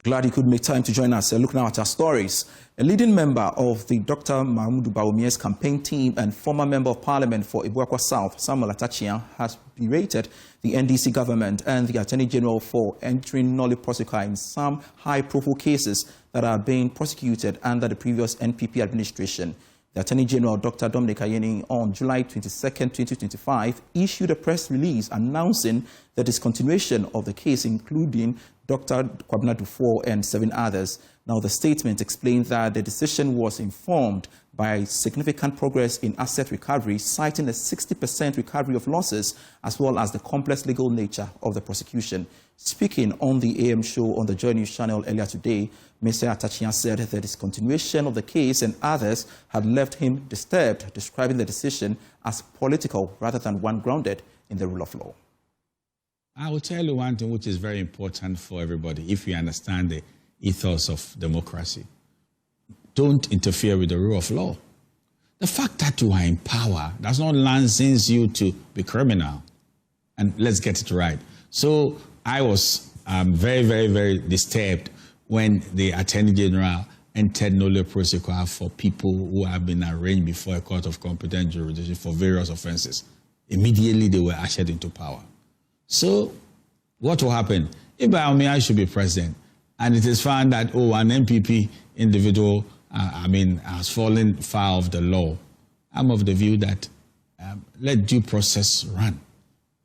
Glad you could make time to join us. Look now at our stories. A leading member of the Dr. Mahmoud Bawumia's campaign team and former member of parliament for Ibuakwa South, Samuel Atachian, has berated the NDC government and the Attorney General for entering nolle prosequi in some high-profile cases that are being prosecuted under the previous NPP administration. The Attorney General, Dr. Dominic Ayeni, on July 22, 2025, issued a press release announcing the discontinuation of the case, including Dr. Kwabena Dufour and 7 others. Now, the statement explained that the decision was informed by significant progress in asset recovery, citing a 60% recovery of losses, as well as the complex legal nature of the prosecution. Speaking on the AM show on the JoyNews channel earlier today, Mr. Atachian said the discontinuation of the case and others had left him disturbed, describing the decision as political rather than one grounded in the rule of law. I will tell you one thing which is very important for everybody, if you understand the ethos of democracy. Don't interfere with the rule of law. The fact that you are in power does not license you to be criminal. And let's get it right. So I was very, very, very disturbed when the Attorney General entered nolle prosequi for people who have been arraigned before a court of competent jurisdiction for various offenses. Immediately they were ushered into power. So what will happen? If Bawumia should be president and it is found that, oh, an MPP individual, has fallen foul of the law, I'm of the view that let due process run.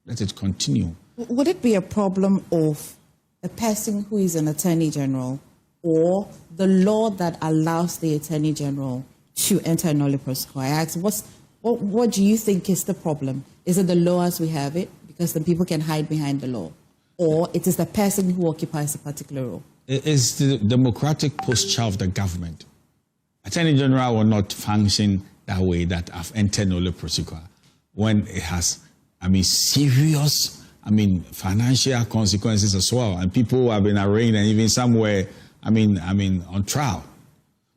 Let it continue. Would it be a problem of a person who is an Attorney General or the law that allows the Attorney General to enter nolle prosequi? I ask, what do you think is the problem? Is it the law as we have it, because then people can hide behind the law? Or it is the person who occupies a particular role? It is the democratic posture of the government. Attorney General will not function that way, that have entered nolle prosequi when it has, serious, financial consequences as well, and people who have been arraigned and even somewhere, on trial.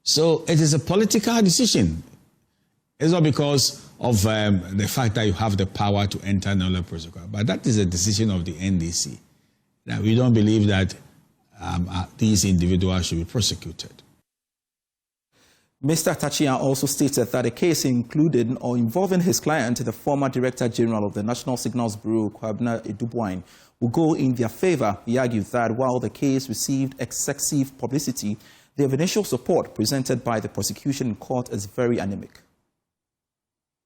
So it is a political decision. It's not because of the fact that you have the power to enter nolle prosequi, but that is a decision of the NDC. That we don't believe that these individuals should be prosecuted. Mr. Atachian also stated that a case including or involving his client, the former Director General of the National Signals Bureau, Kwabena Dufour, will go in their favor. He argued that while the case received excessive publicity, the initial support presented by the prosecution in court is very anemic.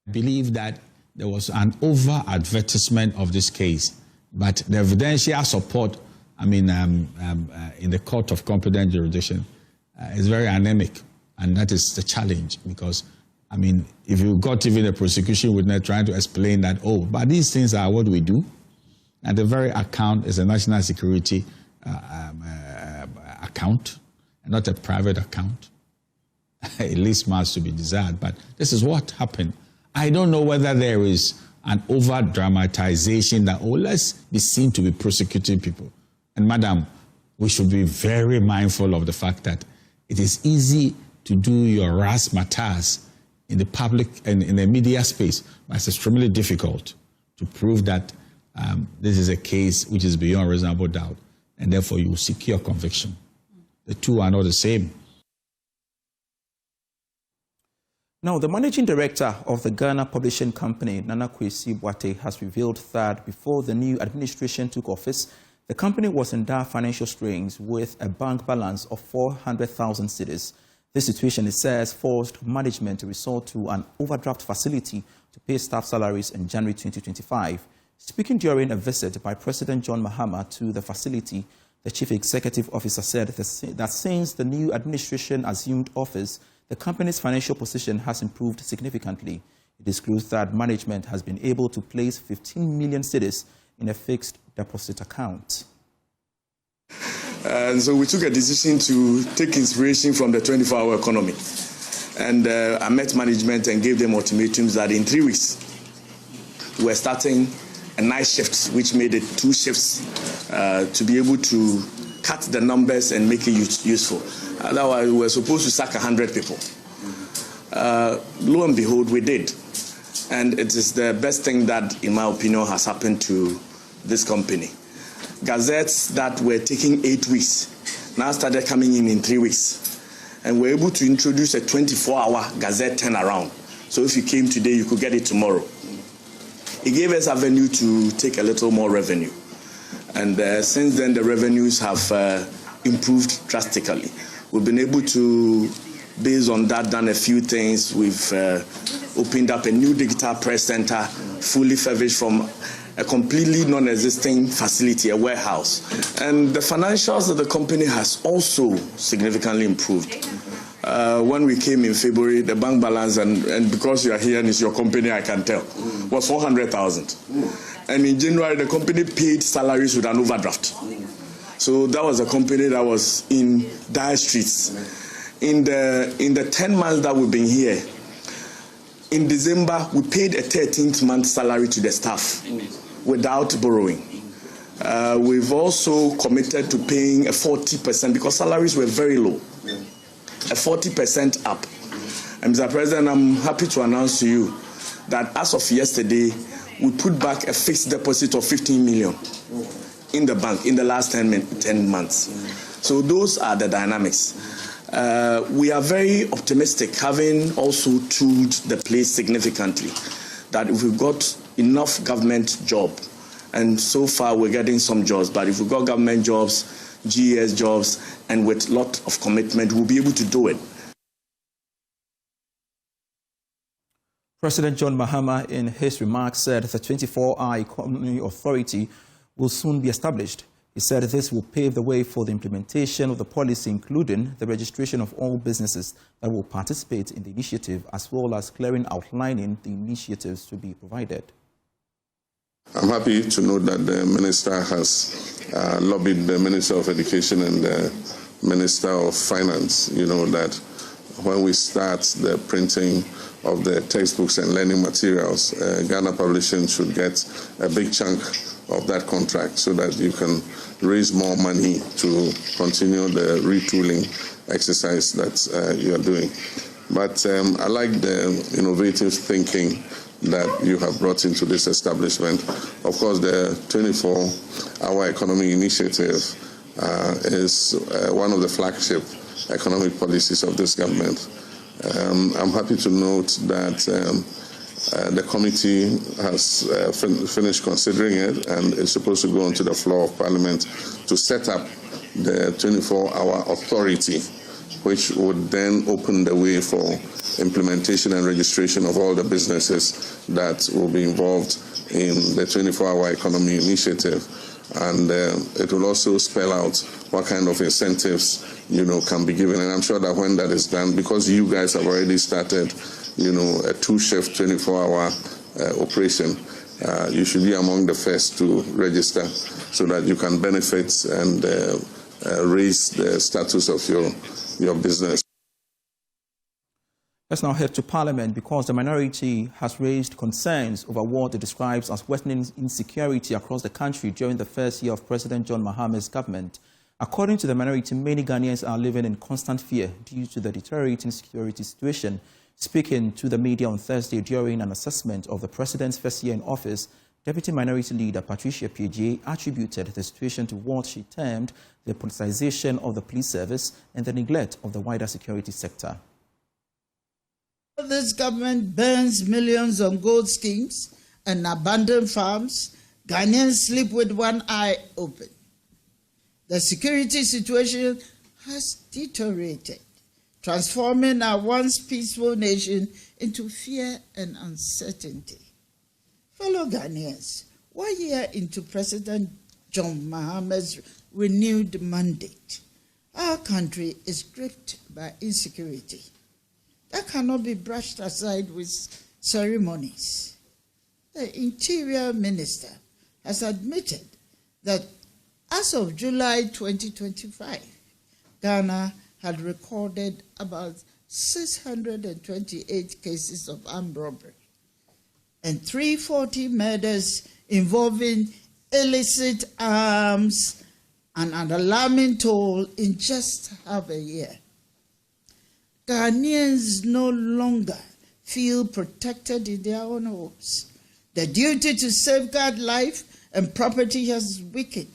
I believe that there was an over-advertisement of this case, but the evidential support, in the court of competent jurisdiction is very anemic. And that is the challenge, because, if you got even a prosecution witness trying to explain that, oh, but these things are what we do, and the very account is a national security account, and not a private account, it leaves much to be desired. But this is what happened. I don't know whether there is an over-dramatization that, oh, let's be seen to be prosecuting people. And, madam, we should be very mindful of the fact that it is easy to do your razzmatazz in the public and in the media space, but it's extremely difficult to prove that this is a case which is beyond reasonable doubt, and therefore you will secure conviction. The two are not the same. Now, the managing director of the Ghana publishing company, Nana Kwesi Boate, has revealed that before the new administration took office, the company was in dire financial strains with a bank balance of 400,000 cedis. This situation, it says, forced management to resort to an overdraft facility to pay staff salaries in January 2025. Speaking during a visit by President John Mahama to the facility, the chief executive officer said that since the new administration assumed office, the company's financial position has improved significantly. It disclosed that management has been able to place 15 million cedis in a fixed deposit account. And so we took a decision to take inspiration from the 24-hour economy. And I met management and gave them ultimatums that in 3 weeks, we're starting a night shift, which made it 2 shifts to be able to cut the numbers and make it useful. Otherwise, we were supposed to sack 100 people. Lo and behold, we did. And it is the best thing that, in my opinion, has happened to this company. Gazettes that were taking 8 weeks now started coming in 3 weeks. And we're able to introduce a 24-hour Gazette turnaround. So if you came today, you could get it tomorrow. It gave us avenue to take a little more revenue. And since then, the revenues have improved drastically. We've been able to, based on that, done a few things. We've opened up a new digital press center, fully furnished from a completely non-existing facility, a warehouse. And the financials of the company has also significantly improved. When we came in February, the bank balance, and because you are here and it's your company, I can tell, was 400,000. And in January, the company paid salaries with an overdraft. So that was a company that was in dire straits. In the 10 months that we've been here, in December, we paid a 13th month salary to the staff without borrowing. We've also committed to paying a 40%, because salaries were very low, a 40% up. And Mr. President, I'm happy to announce to you that as of yesterday, we put back a fixed deposit of 15 million in the bank in the last 10 months. So those are the dynamics. We are very optimistic, having also tooled the place significantly, that if we've got enough government job, and so far we're getting some jobs, but if we've got government jobs, GES jobs, and with a lot of commitment, we'll be able to do it. President John Mahama, in his remarks, said the 24-hour economy authority will soon be established. He said this will pave the way for the implementation of the policy, including the registration of all businesses that will participate in the initiative, as well as clearly outlining the initiatives to be provided. I'm happy to note that the Minister has lobbied the Minister of Education and the Minister of Finance, that when we start the printing of the textbooks and learning materials, Ghana Publishing should get a big chunk of that contract so that you can raise more money to continue the retooling exercise that you are doing. But I like the innovative thinking that you have brought into this establishment. Of course, the 24-hour economy initiative is one of the flagship economic policies of this government. I'm happy to note that the committee has finished considering it and is supposed to go onto the floor of Parliament to set up the 24-hour authority, which would then open the way for implementation and registration of all the businesses that will be involved in the 24-hour economy initiative. And it will also spell out what kind of incentives, can be given. And I'm sure that when that is done, because you guys have already started, a two-shift 24-hour operation, you should be among the first to register so that you can benefit and raise the status of your business. Let's now head to Parliament, because the minority has raised concerns over what it describes as worsening insecurity across the country during the first year of President John Mahama's government. According to the minority, many Ghanaians are living in constant fear due to the deteriorating security situation. Speaking to the media on Thursday during an assessment of the president's first year in office, Deputy Minority Leader Patricia P.J. attributed the situation to what she termed the politicization of the police service and the neglect of the wider security sector. This government burns millions on gold schemes and abandoned farms. Ghanaians sleep with one eye open. The security situation has deteriorated, transforming our once peaceful nation into fear and uncertainty. Fellow Ghanaians, 1 year into President John Mahama's renewed mandate, our country is gripped by insecurity that cannot be brushed aside with ceremonies. The Interior Minister has admitted that as of July 2025, Ghana had recorded about 628 cases of armed robbery and 340 murders involving illicit arms, and an alarming toll in just half a year. Ghanaians no longer feel protected in their own homes. The duty to safeguard life and property has weakened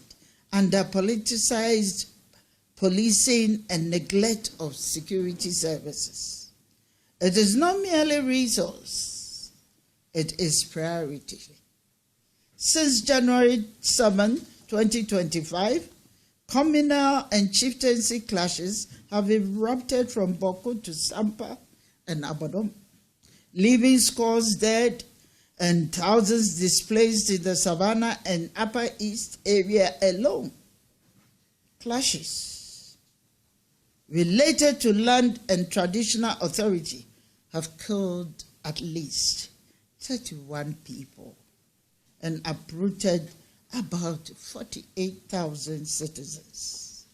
under politicized policing, and neglect of security services. It is not merely resource, it is priority. Since January 7, 2025, communal and chieftaincy clashes have erupted from Boko to Sampa and Abadom, leaving scores dead and thousands displaced in the Savannah and Upper East area alone. Clashes related to land and traditional authority have killed at least 31 people and uprooted about 48,000 citizens.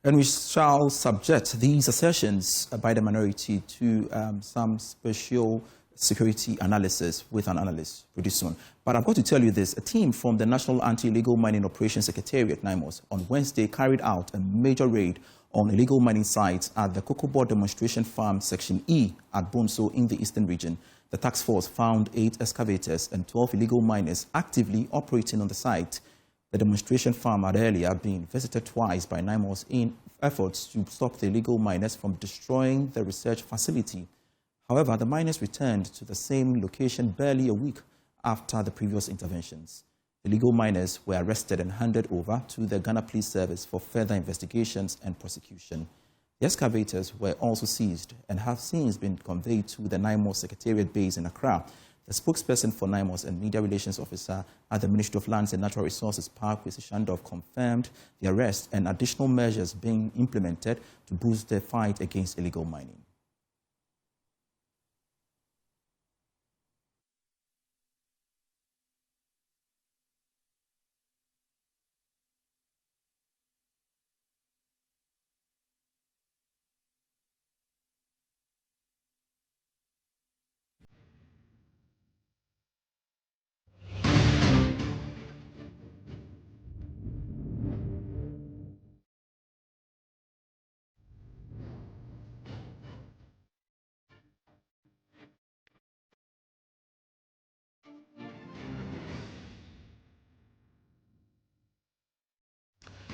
And we shall subject these assertions by the minority to some special security analysis with an analyst pretty soon. But I've got to tell you this. A team from the National Anti-Illegal Mining Operations Secretariat, NIMOS, on Wednesday carried out a major raid on illegal mining sites at the Kokobo Demonstration Farm Section E at Bonso in the Eastern Region. The task force found 8 excavators and 12 illegal miners actively operating on the site. The demonstration farm had earlier been visited twice by NIMOS in efforts to stop the illegal miners from destroying the research facility. However, the miners returned to the same location barely a week after the previous interventions. The illegal miners were arrested and handed over to the Ghana Police Service for further investigations and prosecution. The excavators were also seized and have since been conveyed to the NIMOS Secretariat base in Accra. The spokesperson for NIMOS and Media Relations Officer at the Ministry of Lands and Natural Resources, Parkway Shandov, confirmed the arrest and additional measures being implemented to boost the fight against illegal mining.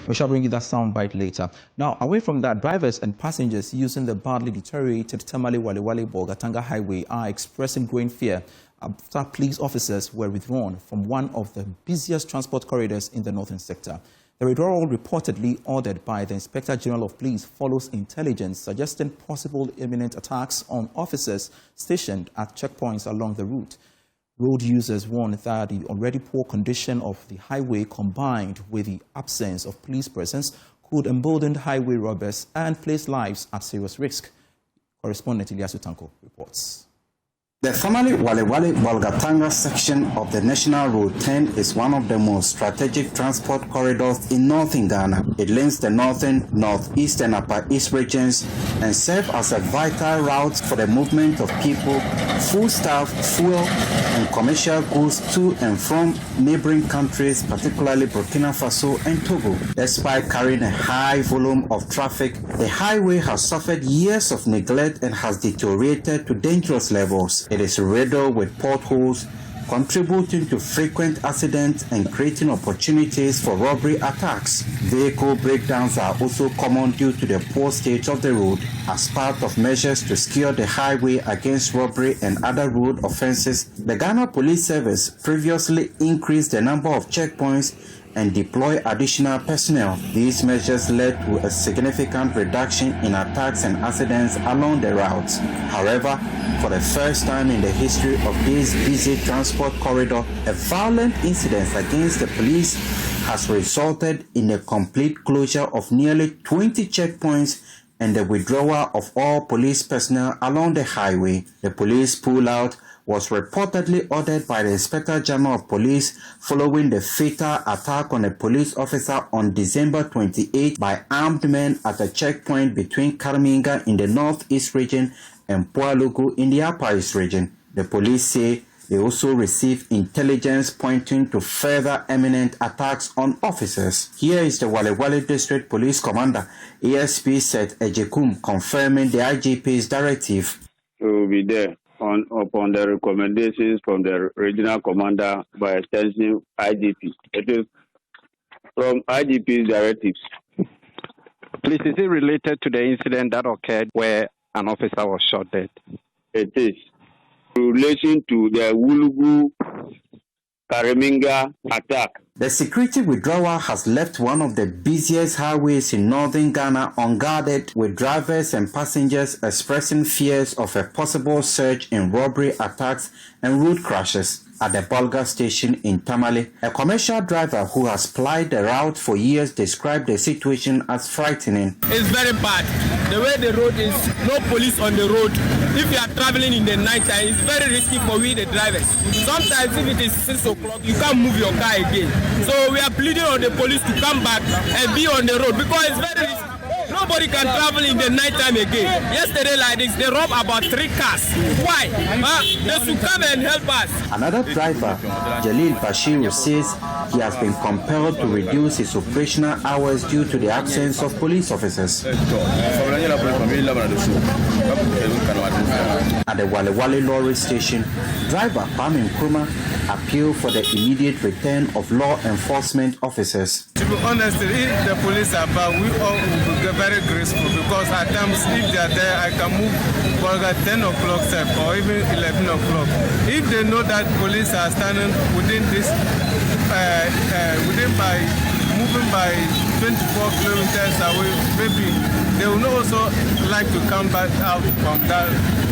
We shall bring you that soundbite later. Now, away from that, drivers and passengers using the badly deteriorated Tamale-Walewale-Bolgatanga Highway are expressing growing fear after police officers were withdrawn from one of the busiest transport corridors in the northern sector. The withdrawal, reportedly ordered by the Inspector General of Police, follows intelligence suggesting possible imminent attacks on officers stationed at checkpoints along the route. Road users warn that the already poor condition of the highway combined with the absence of police presence could embolden highway robbers and place lives at serious risk. Correspondent Ilyasu Tanko reports. The formerly Walewale-Bolgatanga section of the National Road 10 is one of the most strategic transport corridors in northern Ghana. It links the northern, northeast and upper east regions and serves as a vital route for the movement of people, foodstuff, fuel and commercial goods to and from neighboring countries, particularly Burkina Faso and Togo. Despite carrying a high volume of traffic, the highway has suffered years of neglect and has deteriorated to dangerous levels. It is riddled with potholes, contributing to frequent accidents and creating opportunities for robbery attacks. Vehicle breakdowns are also common due to the poor state of the road. As part of measures to secure the highway against robbery and other road offenses, the Ghana Police Service previously increased the number of checkpoints and deploy additional personnel. These measures led to a significant reduction in attacks and accidents along the routes. However, for the first time in the history of this busy transport corridor, a violent incident against the police has resulted in the complete closure of nearly 20 checkpoints and the withdrawal of all police personnel along the highway. The police pullout was reportedly ordered by the Inspector General of Police following the fatal attack on a police officer on December 28 by armed men at a checkpoint between Karminga in the northeast region and Poalugu in the upper east region. The police say they also received intelligence pointing to further imminent attacks on officers. Here is the Walewale District Police Commander, ASP Seth Ejekum, confirming the IGP's directive. We will be there upon the recommendations from the regional commander, by extension IGP. It is from IGP's directives. Please, is it related to the incident that occurred where an officer was shot dead? It is. In relation to the Wulugu Karaminga attack. The security withdrawal has left one of the busiest highways in northern Ghana unguarded, with drivers and passengers expressing fears of a possible surge in robbery attacks and road crashes. At the Bolga station in Tamale, a commercial driver who has plied the route for years described the situation as frightening. It's very bad. The way the road is, no police on the road. If you are traveling in the night time, it's very risky for we the drivers. Sometimes if it is 6 o'clock, you can't move your car again. So we are pleading on the police to come back and be on the road because it's very risky. Nobody can travel in the night time again. Yesterday like this, they robbed about 3 cars. Why? They should come and help us. Another driver, Jalil Bashir, says he has been compelled to reduce his operational hours due to the absence of police officers. At the Wale Wale lorry station, driver Pam Nkrumah appealed for the immediate return of law enforcement officers. To be honest, if the police are back, we all will be very graceful because at times if they are there, I can move for 10 o'clock or even 11 o'clock. If they know that police are standing within this, moving by 24 kilometers away, maybe they will not also like to come back out from that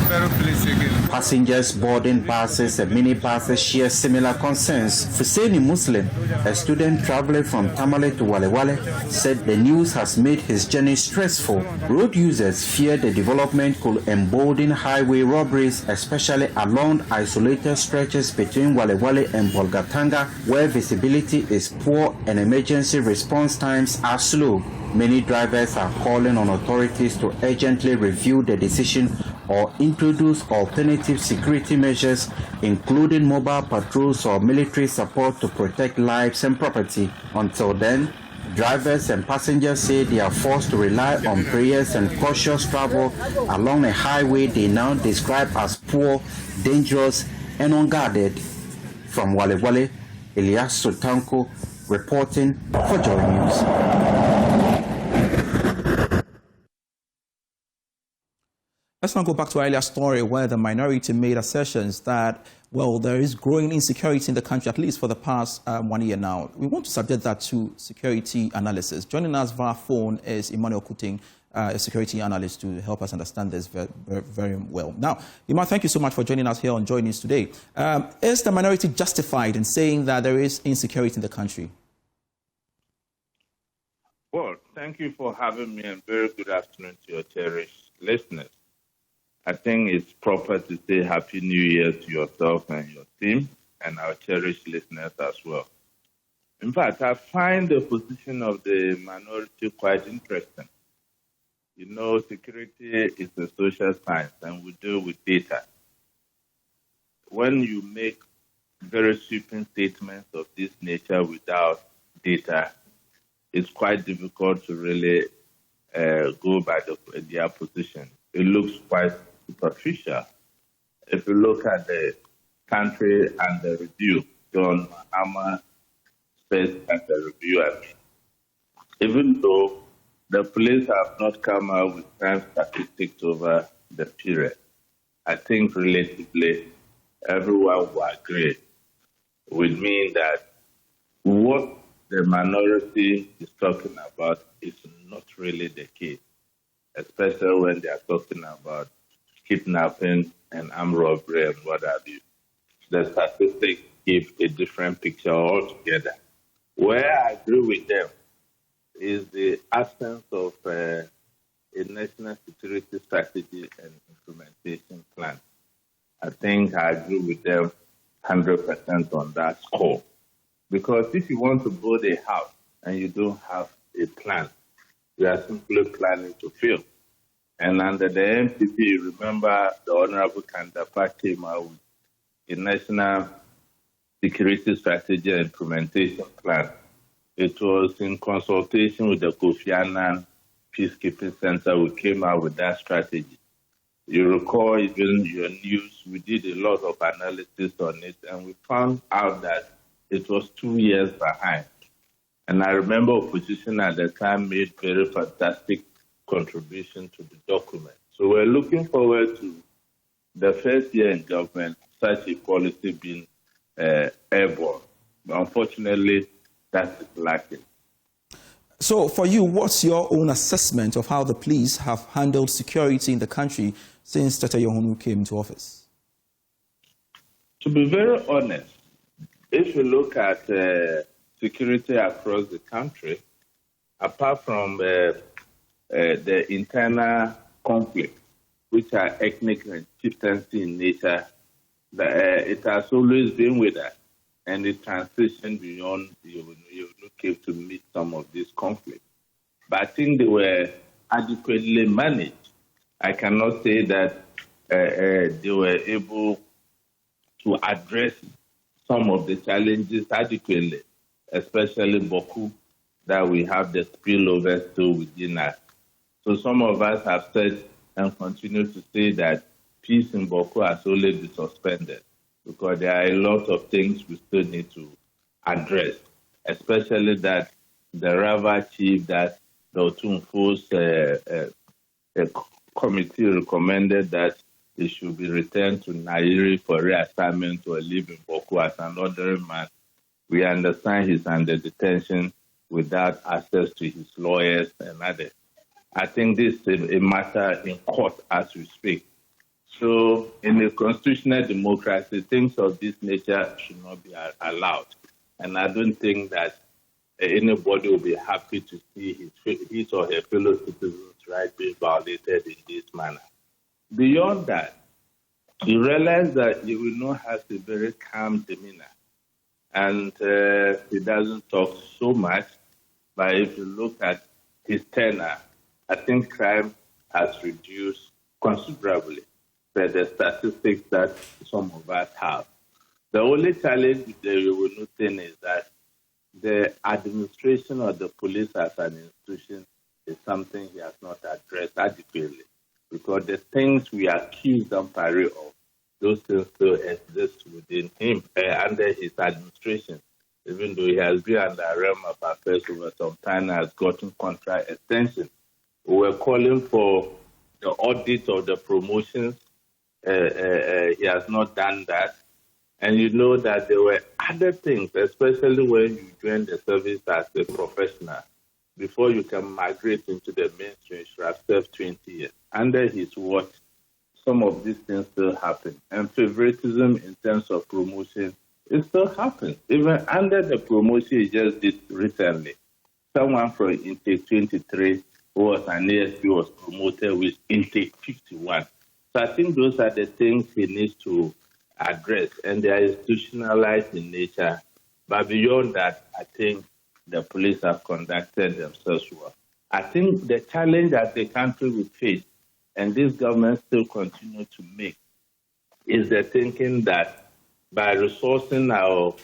very place again. Passengers boarding buses and minibuses share similar concerns. Fuseni Muslim, a student traveling from Tamale to Wale Wale, said the news has made his journey stressful. Road users fear the development could embolden highway robberies, especially along isolated stretches between Wale Wale and Bolgatanga, where visibility is poor and emergency response times are slow. Many drivers are calling on authorities to urgently review the decision or introduce alternative security measures, including mobile patrols or military support to protect lives and property. Until then, drivers and passengers say they are forced to rely on prayers and cautious travel along a highway they now describe as poor, dangerous, and unguarded. From Wale Wale, Elias Sotanko reporting for JoyNews. Let's now go back to our earlier story where the minority made assertions that, well, there is growing insecurity in the country, at least for the past 1 year now. We want to subject that to security analysis. Joining us via phone is Emmanuel Kuting, a security analyst, to help us understand this very, very well. Now, Emmanuel, thank you so much for joining us here on JoyNews Today. Is the minority justified in saying that there is insecurity in the country? Well, thank you for having me, and very good afternoon to your cherished listeners. I think it's proper to say Happy New Year to yourself and your team and our cherished listeners as well. In fact, I find the position of the minority quite interesting. You know, security is a social science and we deal with data. When you make very sweeping statements of this nature without data, it's quite difficult to really go by their position. It looks quite superficial. If you look at the country and the review, John Mahama says at the review, even though the police have not come out with crime statistics over the period, I think relatively everyone will agree with me that what the minority is talking about is not really the case, especially when they are talking about kidnapping and armed robbery and what have you. The statistics give a different picture altogether. Where I agree with them is the absence of a national security strategy and implementation plan. I think I agree with them 100% on that score. Because if you want to build a house and you don't have a plan, you are simply planning to fail. And under the MPP, remember the Honorable Kandapa came out with a national security strategy and implementation plan. It was in consultation with the Kofi Annan Peacekeeping Center we came out with that strategy. You recall even your news, we did a lot of analysis on it and we found out that it was 2 years behind. And I remember opposition at the time made very fantastic contribution to the document. So we're looking forward to the first year in government, such a policy being airborne. But unfortunately, that is lacking. So for you, what's your own assessment of how the police have handled security in the country since Tata Yohonu came into office? To be very honest, if you look at security across the country, apart from the internal conflict, which are ethnic and chieftaincy in nature, it has always been with us, and it transitioned beyond you came to meet some of these conflicts. But I think they were adequately managed. I cannot say that they were able to address some of the challenges adequately, especially Boku, that we have the spillover still within us. So some of us have said and continue to say that peace in Boku has only been suspended because there are a lot of things we still need to address, especially that the rival chief that the Otunfo's committee recommended that he should be returned to Nairi for reassignment or live in Boku as an ordinary man. We understand he's under detention without access to his lawyers and others. I think this is a matter in court as we speak. So in a constitutional democracy, things of this nature should not be allowed. And I don't think that anybody will be happy to see his or her fellow citizens' rights being violated in this manner. Beyond that, you realize that you will not have a very calm demeanor. And he doesn't talk so much, but if you look at his tenor, I think crime has reduced considerably by the statistics that some of us have. The only challenge with the Yohonu thing is that the administration of the police as an institution is something he has not addressed adequately, because the things we accuse Dampare of, those things still exist within him, under his administration, even though he has been under realm of affairs over some time, has gotten contract extension. We were calling for the audit of the promotions. He has not done that. And you know that there were other things, especially when you join the service as a professional. Before you can migrate into the mainstream, you should have served 20 years. Under his watch, some of these things still happen. And favoritism in terms of promotion, it still happens. Even under the promotion he just did recently, someone from intake 23 who was an ASP was promoted with intake 51. So I think those are the things he needs to address, and they are institutionalized in nature. But beyond that, I think the police have conducted themselves well. I think the challenge that the country will face, and this government still continue to make, is the thinking that by resourcing our,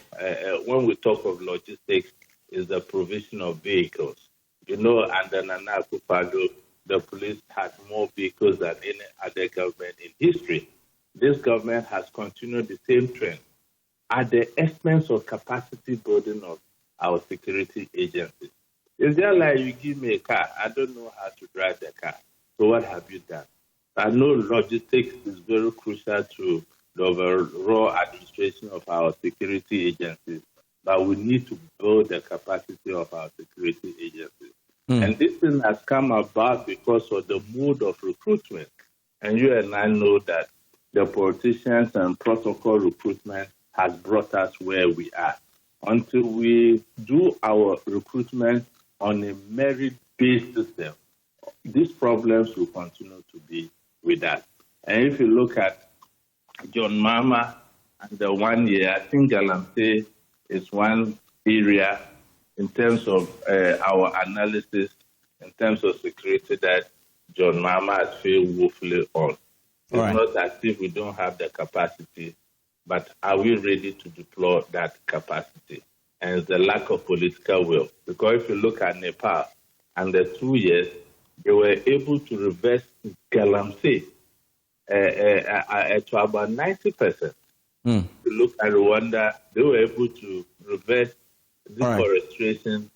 when we talk of logistics, is the provision of vehicles. You know, under Nana Akufo-Addo, the police had more vehicles than any other government in history. This government has continued the same trend at the expense of capacity building of our security agencies. It's just like you give me a car, I don't know how to drive the car. So what have you done? I know logistics is very crucial to the overall administration of our security agencies, but we need to build the capacity of our security agencies. And this thing has come about because of the mode of recruitment. And you and I know that the politicians and protocol recruitment has brought us where we are. Until we do our recruitment on a merit-based system, these problems will continue to be with us. And if you look at John Mahama and the 1 year, I think Galamsey is one area in terms of our analysis, in terms of security that John Mahama has failed woefully on. It's not as if we don't have the capacity, but are we ready to deploy that capacity? And it's the lack of political will. Because if you look at Nepal, under 2 years, they were able to reverse Galamsey to about 90%. If you look at Rwanda, they were able to reverse deforestation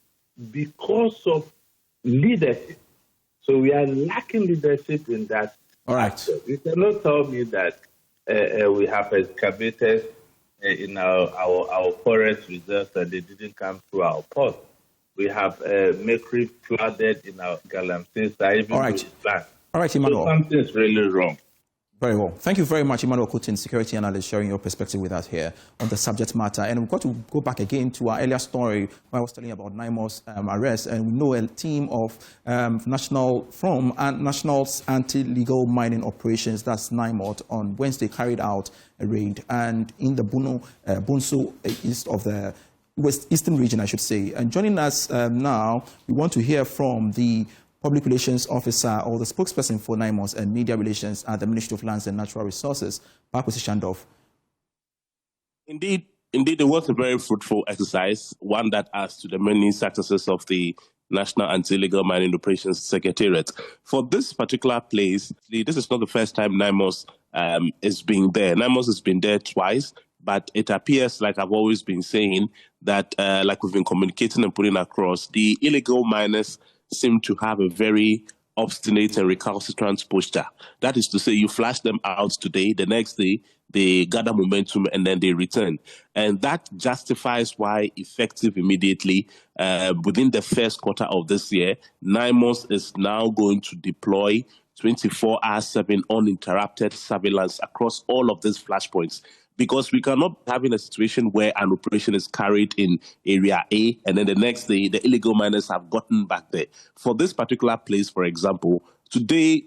because of leadership. So we are lacking leadership in that. All right. Aspect. You cannot tell me that we have excavators in our forest reserves and they didn't come through our ports. We have mercury flooded in our galamsey, even all right. All right, Emmanuel. So something's really wrong. Very well. Thank you very much, Emmanuel Kutin, security analyst, sharing your perspective with us here on the subject matter. And we've got to go back again to our earlier story where I was telling you about Naimos arrest. And we know a team of National Anti-Legal Mining Operations, that's NIMOT, on Wednesday carried out a raid and in the Bunso east of the Eastern region, I should say. And joining us now, we want to hear from the Public Relations Officer or the spokesperson for NIMOS and Media Relations at the Ministry of Lands and Natural Resources, Bakwesi Shandov. Indeed, it was a very fruitful exercise, one that adds to the many successes of the National Anti-Illegal Mining Operations Secretariat. For this particular place, this is not the first time NIMOS is being there. NIMOS has been there twice, but it appears, like I've always been saying, that like we've been communicating and putting across, the illegal miners seem to have a very obstinate and recalcitrant posture. That is to say, you flash them out today, the next day they gather momentum and then they return. And that justifies why, effective immediately, within the first quarter of this year, NIMOS is now going to deploy 24/7 uninterrupted surveillance across all of these flashpoints. Because we cannot be having a situation where an operation is carried in area A and then the next day the illegal miners have gotten back there. For this particular place, for example, today,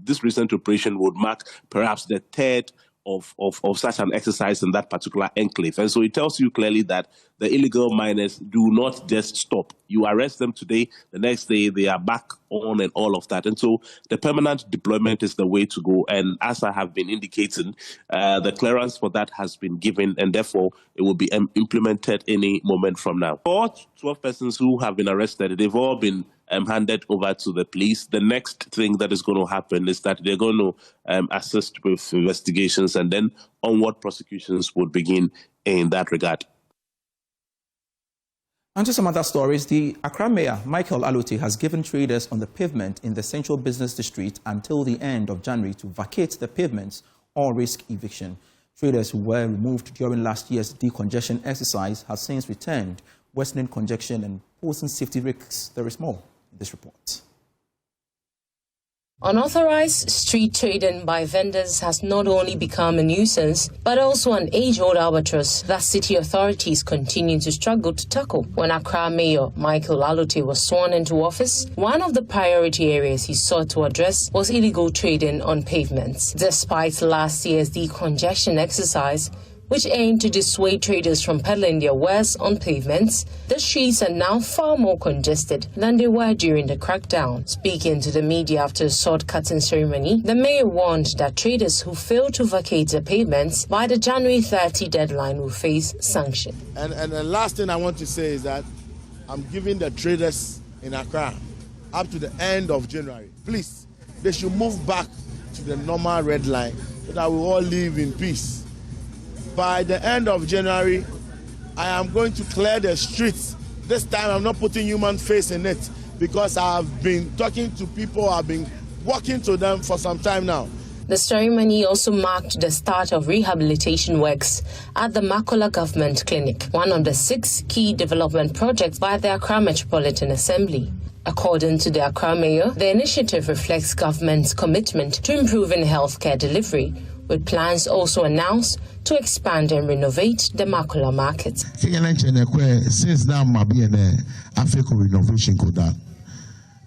this recent operation would mark perhaps the third of such an exercise in that particular enclave. And so it tells you clearly that the illegal miners do not just stop. You arrest them today, the next day they are back on and all of that. And so the permanent deployment is the way to go. And as I have been indicating, the clearance for that has been given and therefore it will be implemented any moment from now. For 12 persons who have been arrested, they've all been handed over to the police. The next thing that is going to happen is that they're going to assist with investigations and then onward prosecutions would begin in that regard. And to some other stories, the Accra Mayor, Michael Alote, has given traders on the pavement in the Central Business District until the end of January to vacate the pavements or risk eviction. Traders who were removed during last year's decongestion exercise have since returned, worsening congestion and posing safety risks. There is more in this report. Unauthorized street trading by vendors has not only become a nuisance, but also an age-old albatross that city authorities continue to struggle to tackle. When Accra Mayor Michael Alote was sworn into office, one of the priority areas he sought to address was illegal trading on pavements. Despite last year's decongestion exercise, which aimed to dissuade traders from peddling their wares on pavements, the streets are now far more congested than they were during the crackdown. Speaking to the media after a sword-cutting ceremony, the mayor warned that traders who fail to vacate the pavements by the January 30 deadline will face sanction. And the last thing I want to say is that I'm giving the traders in Accra up to the end of January. Please, they should move back to the normal red line so that we all live in peace. By the end of January, I am going to clear the streets. This time I'm not putting human face in it because I've been talking to people, I've been walking to them for some time now. The ceremony also marked the start of rehabilitation works at the Makola Government Clinic, one of the 6 key development projects by the Accra Metropolitan Assembly. According to the Accra Mayor, the initiative reflects government's commitment to improving healthcare delivery, with plans also announced to expand and renovate the Makola market. Since now, African renovation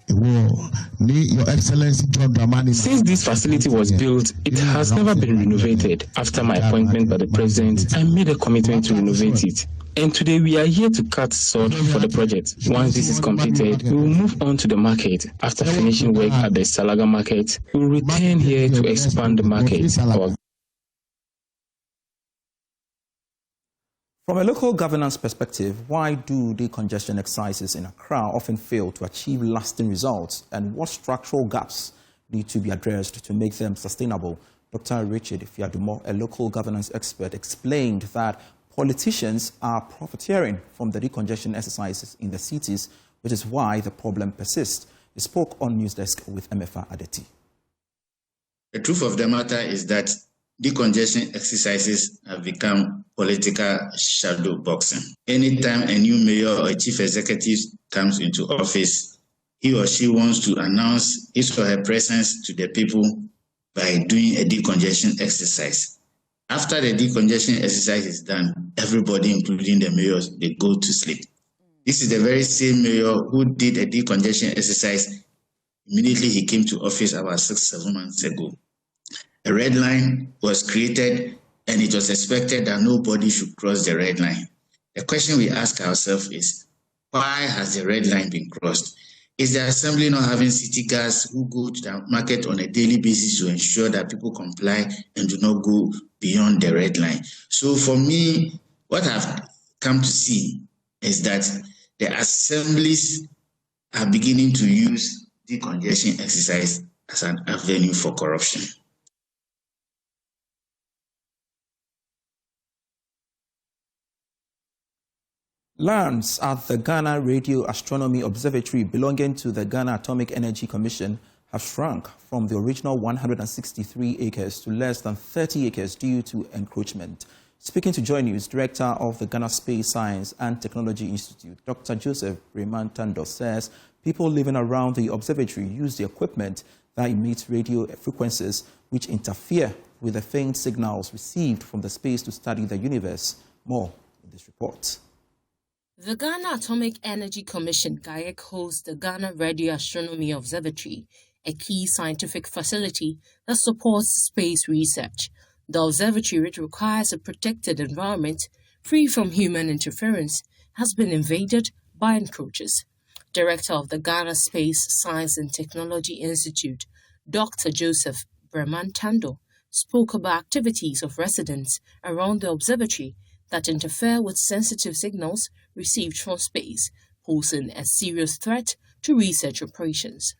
Your Excellency John Dramani. Since this facility was built, it has never been renovated. After my appointment by the President, I made a commitment to renovate it. And today we are here to cut sod for the project. Once this is completed, we will move on to the market. After finishing work at the Salaga market, we will return here to expand the market. From a local governance perspective, why do decongestion exercises in Accra often fail to achieve lasting results, and what structural gaps need to be addressed to make them sustainable? Dr. Richard Fiadumo, a local governance expert, explained that Politicians are profiteering from the decongestion exercises in the cities, which is why the problem persists. He spoke on News Desk with Emefa Adeti. The truth of the matter is that decongestion exercises have become political shadow boxing. Anytime a new mayor or a chief executive comes into office, he or she wants to announce his or her presence to the people by doing a decongestion exercise. After the decongestion exercise is done, everybody, including the mayors, they go to sleep. This is the very same mayor who did a decongestion exercise immediately he came to office about 6-7 months ago. A red line was created and it was expected that nobody should cross the red line. The question we ask ourselves is, why has the red line been crossed? Is the assembly not having city guards who go to the market on a daily basis to ensure that people comply and do not go beyond the red line? So for me, what I've come to see is that the assemblies are beginning to use decongestion exercise as an avenue for corruption. Lands at the Ghana Radio Astronomy Observatory belonging to the Ghana Atomic Energy Commission have shrunk from the original 163 acres to less than 30 acres due to encroachment. Speaking to JoyNews, Director of the Ghana Space Science and Technology Institute, Dr. Joseph Tando says people living around the observatory use the equipment that emits radio frequencies which interfere with the faint signals received from the space to study the universe. More in this report. The Ghana Atomic Energy Commission (GAEC) hosts the Ghana Radio Astronomy Observatory, a key scientific facility that supports space research. The observatory, which requires a protected environment free from human interference, has been invaded by encroachers. Director of the Ghana Space Science and Technology Institute, Dr. Joseph Tando, spoke about activities of residents around the observatory that interfere with sensitive signals received from space, posing a serious threat to research operations.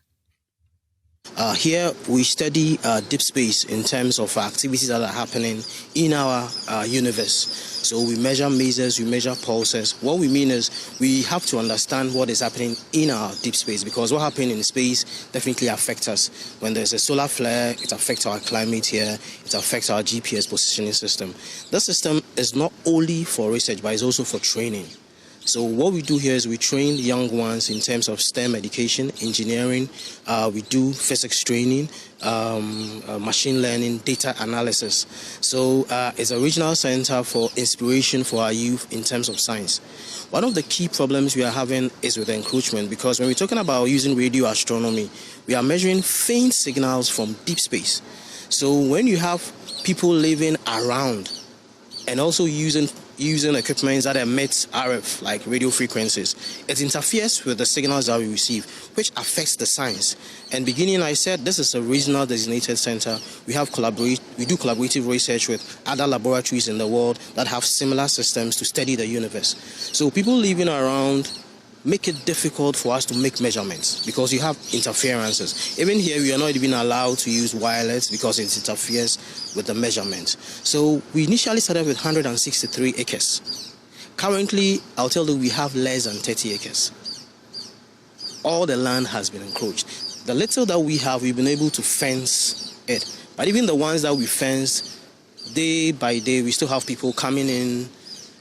Here we study deep space in terms of activities that are happening in our universe. So we measure masers, we measure pulses. What we mean is we have to understand what is happening in our deep space, because what happens in space definitely affects us. When there's a solar flare, it affects our climate here, it affects our GPS positioning system. This system is not only for research, but it's also for training. So what we do here is we train young ones in terms of STEM education, engineering, we do physics training, machine learning, data analysis. So it's a regional center for inspiration for our youth in terms of science. One of the key problems we are having is with encroachment, because when we're talking about using radio astronomy, we are measuring faint signals from deep space. So when you have people living around and also using equipment that emits RF, like radio frequencies, it interferes with the signals that we receive, which affects the science. And beginning, I said, this is a regional designated center. We do collaborative research with other laboratories in the world that have similar systems to study the universe. So people living around make it difficult for us to make measurements because you have interferences. Even here, we are not even allowed to use wireless because it interferes with the measurements. So we initially started with 163 acres. Currently, I'll tell you, we have less than 30 acres. All the land has been encroached. The little that we have, we've been able to fence it. But even the ones that we fenced, day by day, we still have people coming in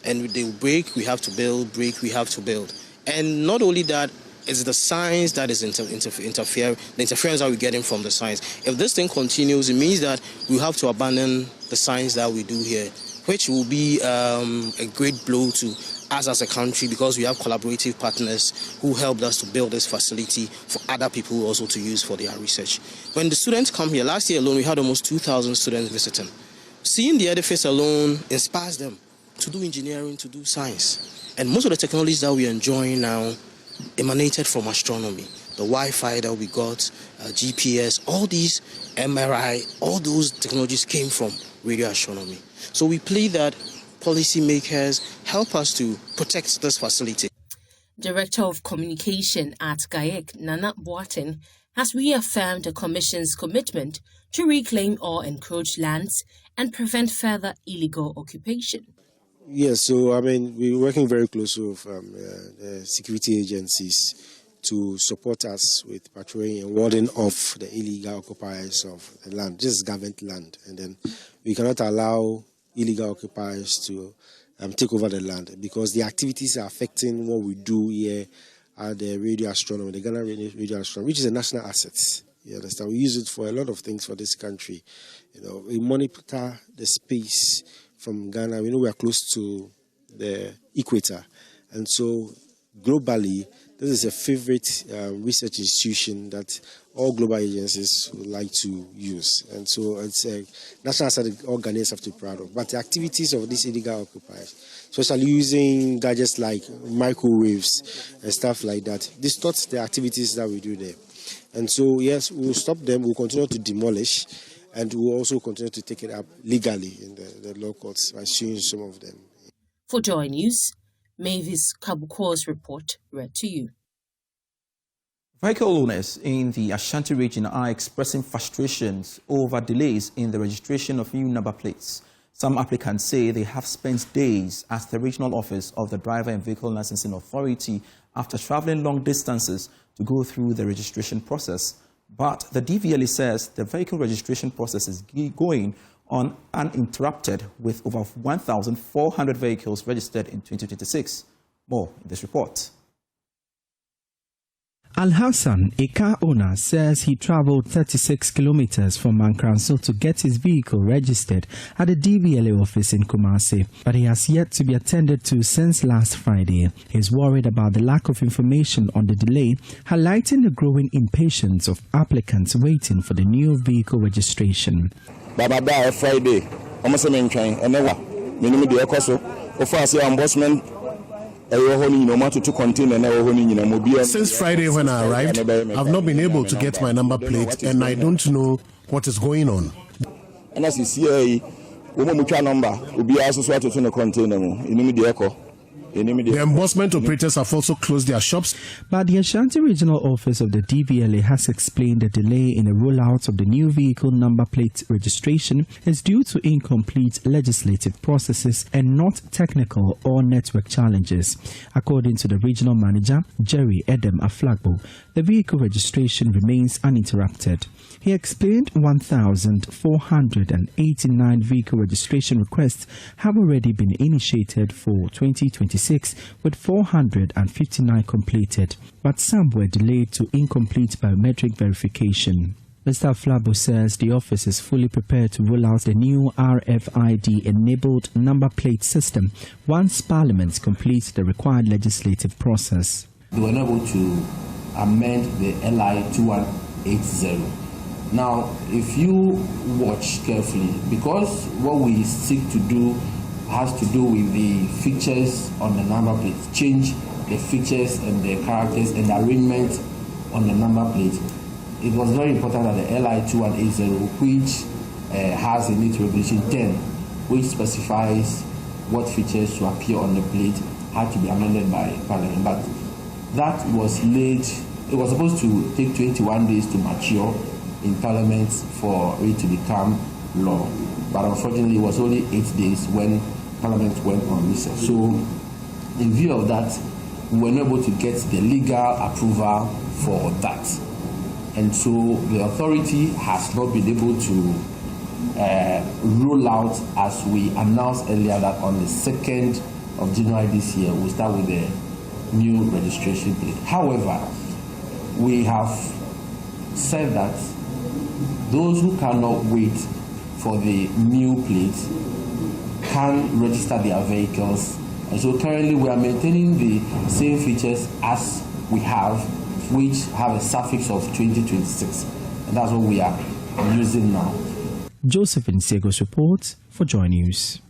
and they will break, we have to build, break, we have to build. And not only that, it's the science that is the interference that we're getting from the science. If this thing continues, it means that we have to abandon the science that we do here, which will be a great blow to us as a country, because we have collaborative partners who helped us to build this facility for other people also to use for their research. When the students come here, last year alone, we had almost 2,000 students visiting. Seeing the edifice alone inspires them to do engineering, to do science. And most of the technologies that we are enjoying now emanated from astronomy. The Wi-Fi that we got, GPS, all these MRI, all those technologies came from radio astronomy. So we plead that policymakers help us to protect this facility. Director of Communication at GAEC, Nana Boateng, has reaffirmed the Commission's commitment to reclaim all encroached lands and prevent further illegal occupation. Yes, so I mean, we're working very closely with security agencies to support us with patrolling and warding off the illegal occupiers of the land. This is government land, and then we cannot allow illegal occupiers to take over the land because the activities are affecting what we do here at the radio astronomy, the Ghana radio astronomy, which is a national asset. You understand? We use it for a lot of things for this country. You know, we monitor the space from Ghana. We know we are close to the equator, and so globally, this is a favorite research institution that all global agencies would like to use. And so it's a national asset all Ghanaians have to be proud of. But the activities of these illegal occupiers, especially using gadgets like microwaves and stuff like that, distorts the activities that we do there. And so, yes, we'll stop them, we'll continue to demolish, and we'll also continue to take it up legally in the law courts by suing some of them. For Joy News, Mavis Kabuko's report read to you. Vehicle owners in the Ashanti region are expressing frustrations over delays in the registration of new number plates. Some applicants say they have spent days at the regional office of the Driver and Vehicle Licensing Authority after traveling long distances to go through the registration process. But the DVLA says the vehicle registration process is going on uninterrupted with over 1,400 vehicles registered in 2026. More in this report. Al-Hassan, a car owner, says he traveled 36 kilometers from Mankranso to get his vehicle registered at the DVLA office in Kumasi, but he has yet to be attended to since last Friday. He's worried about the lack of information on the delay, highlighting the growing impatience of applicants waiting for the new vehicle registration. Friday, almost a train, and never. Minimum the Ecoso, of us, ombudsman. Since Friday when I arrived, I've not been able to get my number plate and I don't know what is going on. And as you see, number will be also to the container. The embossment operators have also closed their shops. But the Ashanti Regional Office of the DVLA has explained the delay in the rollout of the new vehicle number plate registration is due to incomplete legislative processes and not technical or network challenges. According to the regional manager, Jerry Edem Aflagbo, the vehicle registration remains uninterrupted. He explained 1,489 vehicle registration requests have already been initiated for 2026, with 459 completed, but some were delayed to incomplete biometric verification. Mr. Flabo says the office is fully prepared to roll out the new RFID-enabled number plate system once Parliament completes the required legislative process. They were not able to amend the LI 2180. Now, if you watch carefully, because what we seek to do has to do with the features on the number plate, change the features and the characters and the arrangement on the number plate. It was very important that the LI 2180, which has in it Regulation 10, which specifies what features to appear on the plate, had to be amended by Parliament. But that was late. It was supposed to take 21 days to mature in Parliament for it to become law. But unfortunately, it was only 8 days when Parliament went on recess. So, in view of that, we were not able to get the legal approval for that. And so, the authority has not been able to roll out, as we announced earlier, that on the 2nd of January this year, we'll start with the new registration plate. However, we have said that those who cannot wait for the new plate can register their vehicles. And so currently we are maintaining the same features as we have, which have a suffix of 2026. And that's what we are using now. Joseph Nsego's report for Joy News.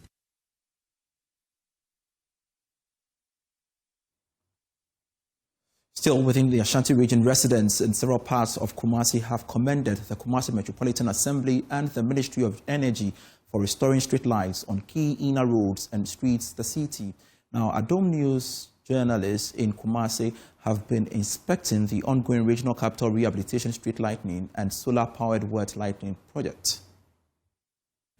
Still within the Ashanti region, residents in several parts of Kumasi have commended the Kumasi Metropolitan Assembly and the Ministry of Energy for restoring street lights on key inner roads and streets the city. Now, Adom News journalists in Kumasi have been inspecting the ongoing regional capital rehabilitation street lighting and solar-powered wet lighting project.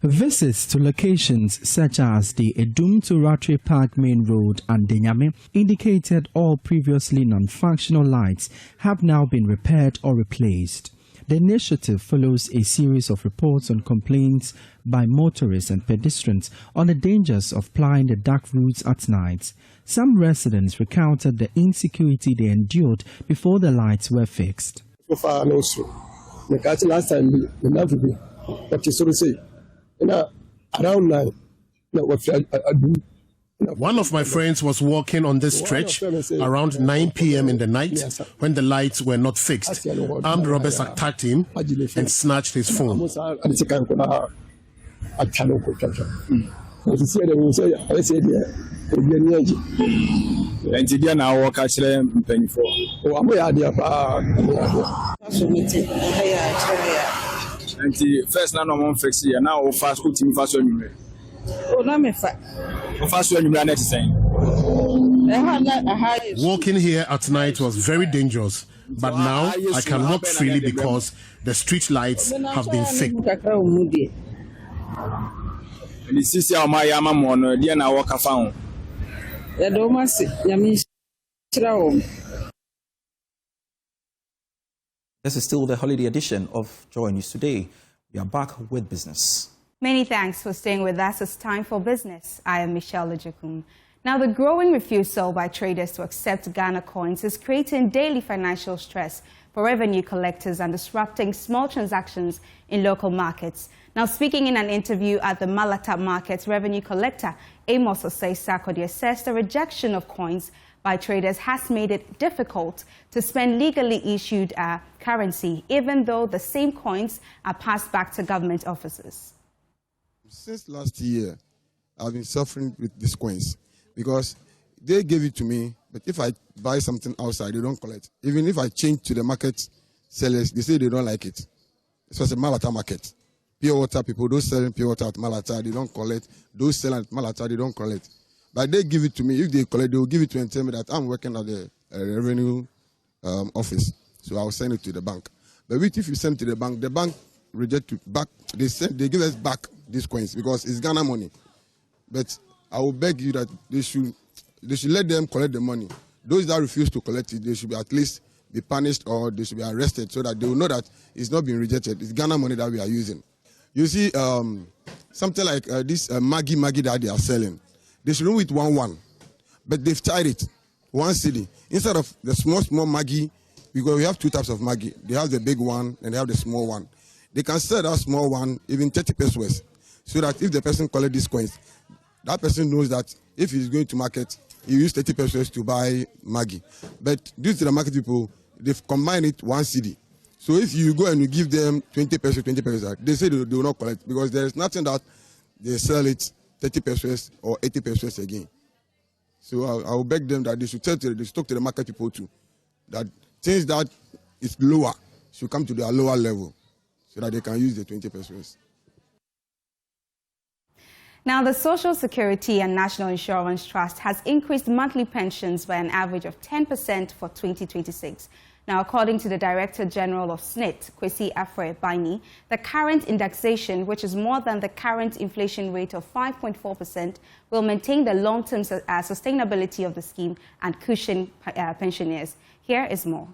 Visits to locations such as the Edum to Ratri Park Main Road and Denyame indicated all previously non-functional lights have now been repaired or replaced. The initiative follows a series of reports on complaints by motorists and pedestrians on the dangers of plying the dark routes at night. Some residents recounted the insecurity they endured before the lights were fixed. So far, no, sir. The last time we never be, but you sort of say, around 9, one of my friends was walking on this stretch around 9 p.m. in the night when the lights were not fixed. Armed robbers attacked him and snatched his phone. First, now I'm fixed here. Now, fast put him fast on you. Oh, no, me fast on you. Next time. Walking here at night was very dangerous, but now I can walk freely because the street lights have been fixed. This is still the holiday edition of Joy News Today. We are back with business. Many thanks for staying with us. It's time for business. I am Michelle Lejekum. Now, the growing refusal by traders to accept Ghana coins is creating daily financial stress for revenue collectors and disrupting small transactions in local markets. Now, speaking in an interview at the Malata Market, revenue collector Amos Osei-Sarkodie says the rejection of coins by traders has made it difficult to spend legally issued currency, even though the same coins are passed back to government offices. Since last year, I've been suffering with these coins because they gave it to me, but if I buy something outside, they don't collect. Even if I change to the market sellers, they say they don't like it. It was a Malata market. Pure water people, those selling pure water at Malata, they don't collect. Those selling at Malata, they don't collect. But they give it to me. If they collect, they will give it to me and tell me that I'm working at the revenue office. So I'll send it to the bank. But if you send it to the bank reject it back. They give us back these coins because it's Ghana money. But I will beg you that they should let them collect the money. Those that refuse to collect it, they should be at least be punished or they should be arrested so that they will know that it's not being rejected. It's Ghana money that we are using. You see, something like this Maggie that they are selling. They should remove it 1-1, but they've tied it 1 cedi instead of the small Maggie. Because we have 2 types of Maggie. They have the big one and they have the small one. They can sell that small one even 30 pesos, so that if the person collects these coins, that person knows that if he's going to market, he use 30 pesos to buy Maggie. But due to the market people, they've combined it 1 cedi. So if you go and you give them 20 pesos, they say they will not collect because there is nothing that they sell it 30 pesos or 80 pesos again. So I will beg them that they should talk to the market people too, that things that is lower should come to their lower level so that they can use the 20 pesos. Now, the Social Security and National Insurance Trust has increased monthly pensions by an average of 10% for 2026. Now, according to the Director General of SSNIT, Kwesi Afre-Baini, the current indexation, which is more than the current inflation rate of 5.4%, will maintain the long-term sustainability of the scheme and cushion pensioners. Here is more.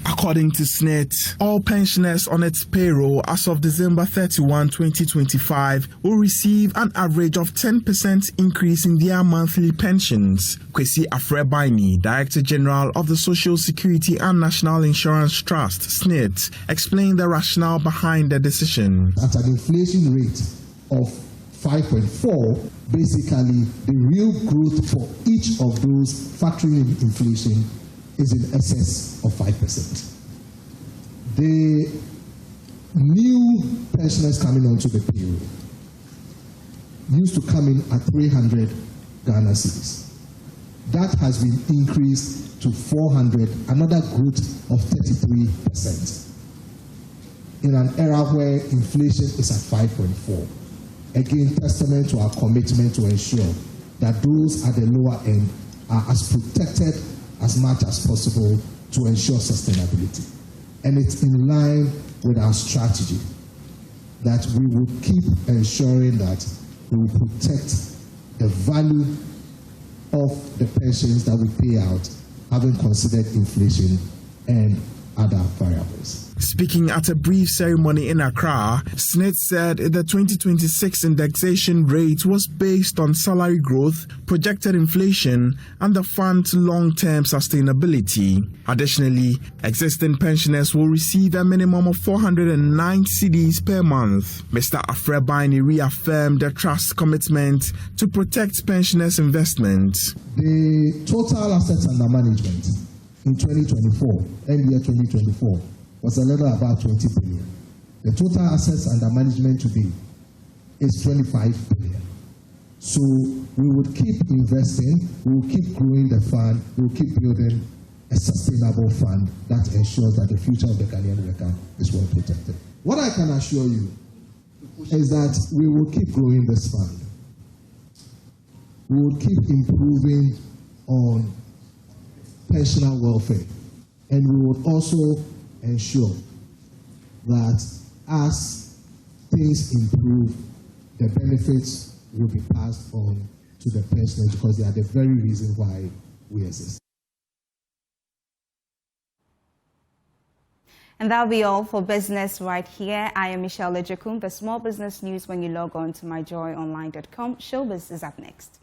According to SSNIT, all pensioners on its payroll as of December 31, 2025 will receive an average of 10% increase in their monthly pensions. Kwesi Afre-Baini, Director General of the Social Security and National Insurance Trust, SSNIT, explained the rationale behind the decision. At an inflation rate of 5.4, basically the real growth for each of those factoring in inflation is in excess of 5%. The new pensioners coming onto the payroll used to come in at 300 Ghana cedis. That has been increased to 400, another growth of 33%. In an era where inflation is at 5.4. Again, testament to our commitment to ensure that those at the lower end are as protected as much as possible to ensure sustainability. And it's in line with our strategy that we will keep ensuring that we will protect the value of the pensions that we pay out, having considered inflation and other variables. Speaking at a brief ceremony in Accra, SSNIT said the 2026 indexation rate was based on salary growth, projected inflation, and the fund's long-term sustainability. Additionally, existing pensioners will receive a minimum of 409 cedis per month. Mr. Afrebaini reaffirmed the Trust's commitment to protect pensioners' investments. The total assets under management in 2024, end year 2024, was a little about 20 billion. The total assets under management today is 25 billion. So we would keep investing, we will keep growing the fund, we will keep building a sustainable fund that ensures that the future of the Ghanaian worker is well protected. What I can assure you is that we will keep growing this fund. We will keep improving on pensioner welfare, and we will also ensure that as things improve, the benefits will be passed on to the pensioners because they are the very reason why we exist. And that'll be all for business right here. I am Michelle Lejekum. For small business news when you log on to myjoyonline.com. Showbiz is up next.